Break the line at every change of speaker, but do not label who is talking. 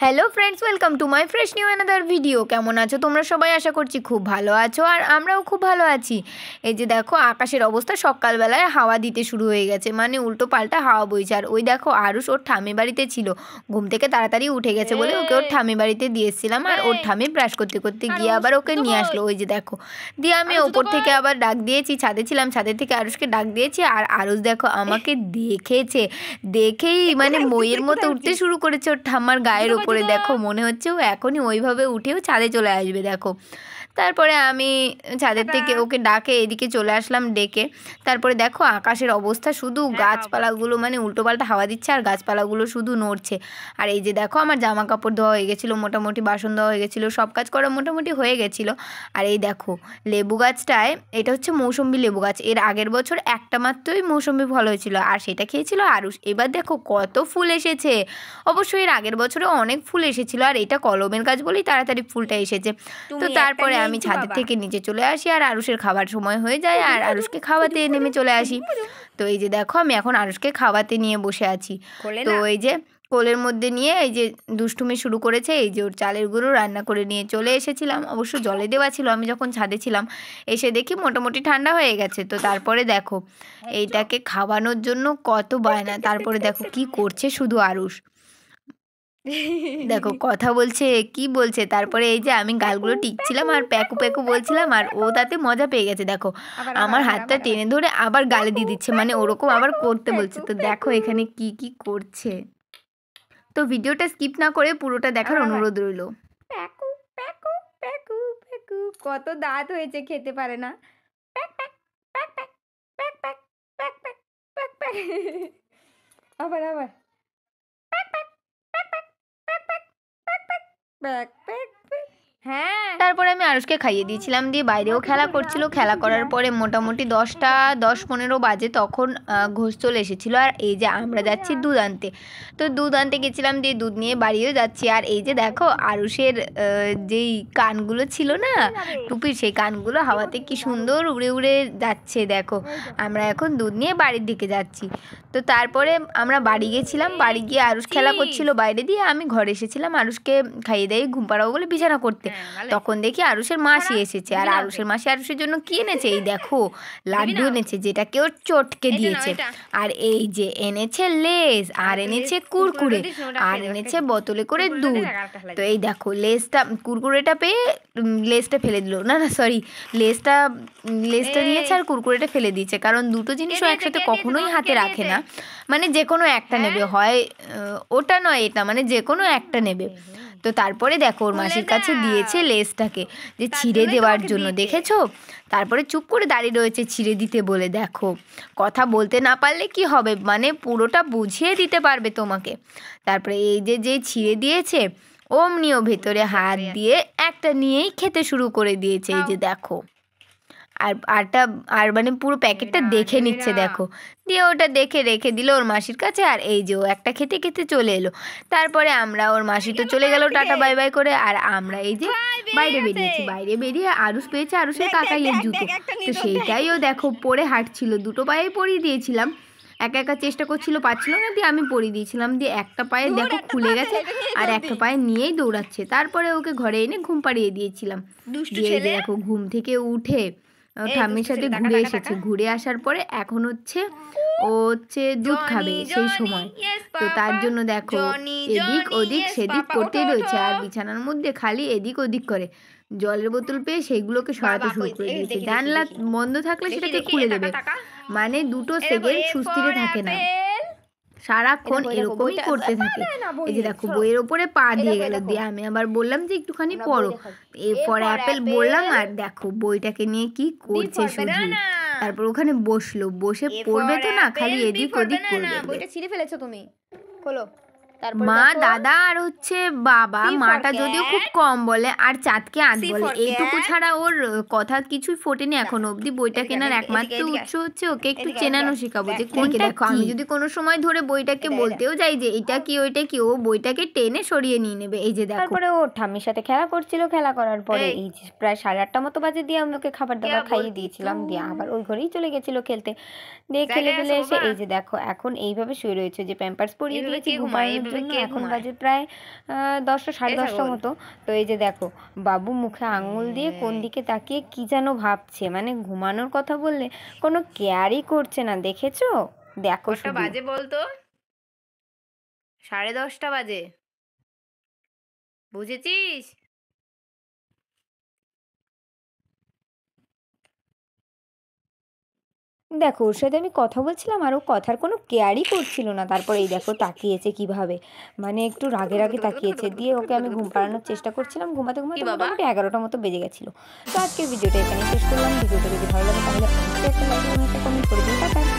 Hello friends, welcome to my fresh new another video. কেমন আছো তোমরা সবাই? আশা করছি খুব ভালো আছো, আর আমরাও খুব ভালো আছি। এই যে দেখো আকাশের অবস্থা, সকালবেলায় হাওয়া দিতে শুরু হয়ে গেছে, মানে উল্টো পাল্টা হাওয়া বইছে। আর ওই দেখো আরুষ ওর ঠাম্মি বাড়িতে ছিল, ঘুম থেকে তাড়াতাড়ি উঠে গেছে বলে ওকে ওর ঠাম্মি বাড়িতে দিয়ে এসেছিলাম। আর ওর ঠাম্মি ব্রাশ করতে করতে গিয়ে আবার ওকে নিয়ে আসলো। ওই যে দেখো, দিয়ে আমি ওপর থেকে আবার ডাক দিয়েছি, ছাদে ছিলাম, ছাদের থেকে আরুষকে ডাক দিয়েছি। আর আরুষ দেখো আমাকে দেখেছে, দেখেই মানে মইয়ের মতো উঠতে শুরু করেছে ওর ঠাম্মার গায়ের ওপরে। দেখো মনে হচ্ছে ও এখনই ওইভাবে উঠেও ছাদে চলে আসবে। দেখো তারপরে আমি ছাদের থেকে ওকে ডাকে এদিকে চলে আসলাম ডেকে। তারপরে দেখো আকাশের অবস্থা, শুধু গাছপালাগুলো মানে উল্টোপাল্টা হাওয়া দিচ্ছে আর গাছপালাগুলো শুধু নড়ছে। আর এই যে দেখো আমার জামা কাপড় ধোয়া হয়ে গেছিলো, মোটামুটি বাসন ধোয়া হয়ে গেছিলো, সব কাজ করা মোটামুটি হয়ে গেছিলো। আর এই দেখো লেবু গাছটায়, এটা হচ্ছে মৌসুম্বি লেবু গাছ, এর আগের বছর একটা মাত্রই মৌসুম্বি ফল হয়েছিল আর সেটা খেয়েছিল আরুষ। এবার দেখো কত ফুল এসেছে। অবশ্যই এর আগের বছরে অনেক ফুল এসেছিল, আর এটা কলমের গাছ বলেই তাড়াতাড়ি ফুলটা এসেছে। তো তারপরে আমি ছাদের থেকে নিচে চলে আসি, আর আরুষের খাবার সময় হয়ে যায়, আর আরুষকে খাওয়াতে নেমে চলে আসি। তো এই যে দেখো আমি এখন আরুষকে খাওয়াতে নিয়ে বসে আছি। তো এই যে কোলের মধ্যে নিয়ে এই যে দুষ্টুমি শুরু করেছে। এই যে ওর চালের গুঁড়ো রান্না করে নিয়ে চলে এসেছিলাম, অবশ্য জলে দেওয়া ছিল আমি যখন ছাদে ছিলাম। এসে দেখি মোটামুটি ঠান্ডা হয়ে গেছে। তো তারপরে দেখো এইটাকে খাওয়ানোর জন্য কত বায়না। তারপরে দেখো কি করছে শুধু আরুষ, দেখো কথা বলছে, কি বলছে। তারপরে এই যে আমি গালগুলো টিকছিলাম আর প্যাকু প্যাকু বলছিলাম, আর ও তাতে মজা পেয়ে গেছে। দেখো আমার হাতটা টেনে ধরে আবার গালে দিয়ে দিচ্ছে, মানে ওরকম আবার করতে বলছে। তো দেখো এখানে কি কি করছে। তো ভিডিওটা স্কিপ না করে পুরোটা দেখার অনুরোধ রইল। প্যাকু প্যাকু প্যাকু প্যাকু, কত দাঁত হয়েছে, খেতে পারে না। Pack pack pack pack pack pack pack pack pack pack, আবার আবার pack pack pack pack pack pack pack pack pack pack. হ্যাঁ, তারপরে আমি আরুষকে খাইয়ে দিয়েছিলাম, দিয়ে বাইরেও খেলা করছিল। খেলা করার পরে মোটামুটি 10:15 বাজে, তখন ঘোষ চলে এসেছিলো। আর এই যে আমরা যাচ্ছি দুধ আনতে। তো দুধ আনতে গেছিলাম, দিয়ে দুধ নিয়ে বাড়িও যাচ্ছি। আর এই যে দেখো আরুষের যেই কানগুলো ছিল না টুপির, সেই কানগুলো হাওয়াতে কি সুন্দর উড়ে উড়ে যাচ্ছে। দেখো আমরা এখন দুধ নিয়ে বাড়ির দিকে যাচ্ছি। তো তারপরে আমরা বাড়ি গেছিলাম, বাড়ি গিয়ে আরুষ খেলা করছিল বাইরে, দিয়ে আমি ঘরে এসেছিলাম আরুষকে খাইয়ে দিয়ে ঘুম পাড়াবো বলে বিছানা করতে। তখন দেখি আরুষের মাসি এসেছে, আর আরুষের মাসি আরুষের জন্য কি এনেছে, এই দেখো লাড্ডু এনেছে, যেটা কেউ চটকে দিয়েছে। আর এই যে এনেছে লেস, আর এনেছে কুরকুরে, আর এনেছে বোতলে করে দুধ। তো এই দেখো লেসটা, কুরকুরেটা পেয়ে লেসটা ফেলে দিল, না না সরি, লেসটা নিয়েছে আর কুরকুরেটা ফেলে দিয়েছে, কারণ দুটো জিনিসও একসাথে কখনোই হাতে রাখে না। মানে যে কোনো একটা নেবে, হয় ওটা নয় এটা, মানে যে কোনো একটা নেবে। তো তারপরে দেখো ওর মাসির কাছে দিয়েছে লেসটাকে যে ছিঁড়ে দেওয়ার জন্য, দেখেছো। তারপরে চুপ করে দাঁড়িয়ে রয়েছে ছিঁড়ে দিতে বলে। দেখো কথা বলতে না পারলে কি হবে, মানে পুরোটা বুঝিয়ে দিতে পারবে তোমাকে। তারপরে এই যে ছিঁড়ে দিয়েছে, অমনিও ভেতরে হাত দিয়ে একটা নিয়েই খেতে শুরু করে দিয়েছে। এই যে দেখো, আর মানে পুরো প্যাকেটটা দেখে নিচ্ছে। দেখো, দিয়ে ওটা দেখে রেখে দিল ওর মাসির কাছে। আর এই যে ও একটা খেতে খেতে চলে এলো। তারপরে আমরা, ওর মাসি তো চলে গেল টাটা বাই বাই করে, আর আমরা এই যে বাইরে বেরিয়েছি। বাইরে বেরিয়ে আরুষ পেয়েছে আরুষের কাকাইয়ের জুতো। তো সেইটাই ও দেখো পরে হাঁটছিল, দুটো পায়ে পরিয়ে দিয়েছিলাম, একা একা চেষ্টা করছিল, পাচ্ছিল না, দিয়ে আমি পরিয়ে দিয়েছিলাম। দিয়ে একটা পায়ে দেখো খুলে গেছে, আর একটা পায়ে নিয়েই দৌড়াচ্ছে। তারপরে ওকে ঘরে এনে ঘুম পাড়িয়ে দিয়েছিলাম। দিয়ে দেখো ঘুম থেকে উঠে ঠাম্মির সাথে ঘুরে এসেছে। ঘুরে আসার পরে এখন হচ্ছে ও হচ্ছে দুধ খাবে সেই সময়। তো তার জন্য দেখো এদিক ওদিক সেদিক করতেই রয়েছে, আর বিছানার মধ্যে খালি এদিক ওদিক করে। জলের বোতল পেয়ে সেইগুলোকে সরাতে শুরু করে দিয়েছে। জানলা বন্ধ থাকলে সেটাকে খুলে দেবে, মানে দুটো সেকেন্ড সুস্থিরে থাকে না, সারাক্ষণ এরকমই করতে থাকে। এই যে দেখো বইয়ের ওপরে পা দিয়ে গেল, দিয়ে আমি আবার বললাম যে একটুখানি পড়ো, এরপর অ্যাপেল বললাম, আর দেখো বইটাকে নিয়ে কি করছে শুধু। তারপর ওখানে বসলো, বসে পড়বে তো না, খালি এদিক ওদিক করবে।
বইটা ছিঁড়ে ফেলেছো তুমি, খোলো।
মা, দাদা আর হচ্ছে বাবা, মাটা যদিও খুব কম বলে আর চাঁদকে আঁত বলে, এইটুকু ছাড়া ওর কথা কিছুই ফোটেনি এখনো অবধি। বইটা কেনার একমাত্র উৎস হচ্ছে ওকে একটু চেনানো শেখাবো যে কোনটা। দেখো আমি যদি কোনো সময় ধরে বইটাকে বলতেও যাই যে এটা কি ওইটা কি, ও বইটাকে টেনে সরিয়ে নিয়ে নেবে। এই যে দেখো,
তারপরে ও ঠাম্মির সাথে খেলা করছিল, খেলা করার পরে এই প্রায় 8:30 মতো বাজে, দিয়ে আমি ওকে খাবার দাবার খাইয়ে দিয়েছিলাম, দিয়ে আবার ওই ঘরেই চলে গেছিল খেলতে। দিয়ে খেলে ফেলে এসে এই যে দেখো এখন এইভাবে শুয়ে রয়েছে, যে প্যাম্পার্স পরিয়ে দিয়েছি ঘুমানোর জন্য এখন বাজে প্রায় 10টা 10:30 মতো। তো এই যে দেখো বাবু মুখে আঙুল দিয়ে কোন দিকে তাকিয়ে কি যেন ভাবছে, মানে ঘুমানোর কথা বললে কোনো কেয়ারই করছে না, দেখেছো? দেখো শুধু।
বাজে বলতো, 10:30 বাজে, বুঝেছিস?
দেখো ওর সাথে আমি কথা বলছিলাম আর ও কথার কোনো কেয়ারই করছিল না। তারপরে এই দেখো তাকিয়েছে কিভাবে, মানে একটু রাগে রাগে তাকিয়েছে। দিয়ে ওকে আমি ঘুম পাড়ানোর চেষ্টা করছিলাম, ঘুমাতে ঘুমাতে মোটামুটি 11টা মতো বেজে গেছিলো। তো আজকের ভিডিওটা এখানে শেষ করলাম। ভিডিওটা যদি ভালো লাগে তাহলে অবশ্যই একটা লাইক এবং একটা কমেন্ট করে দিন। টাটা।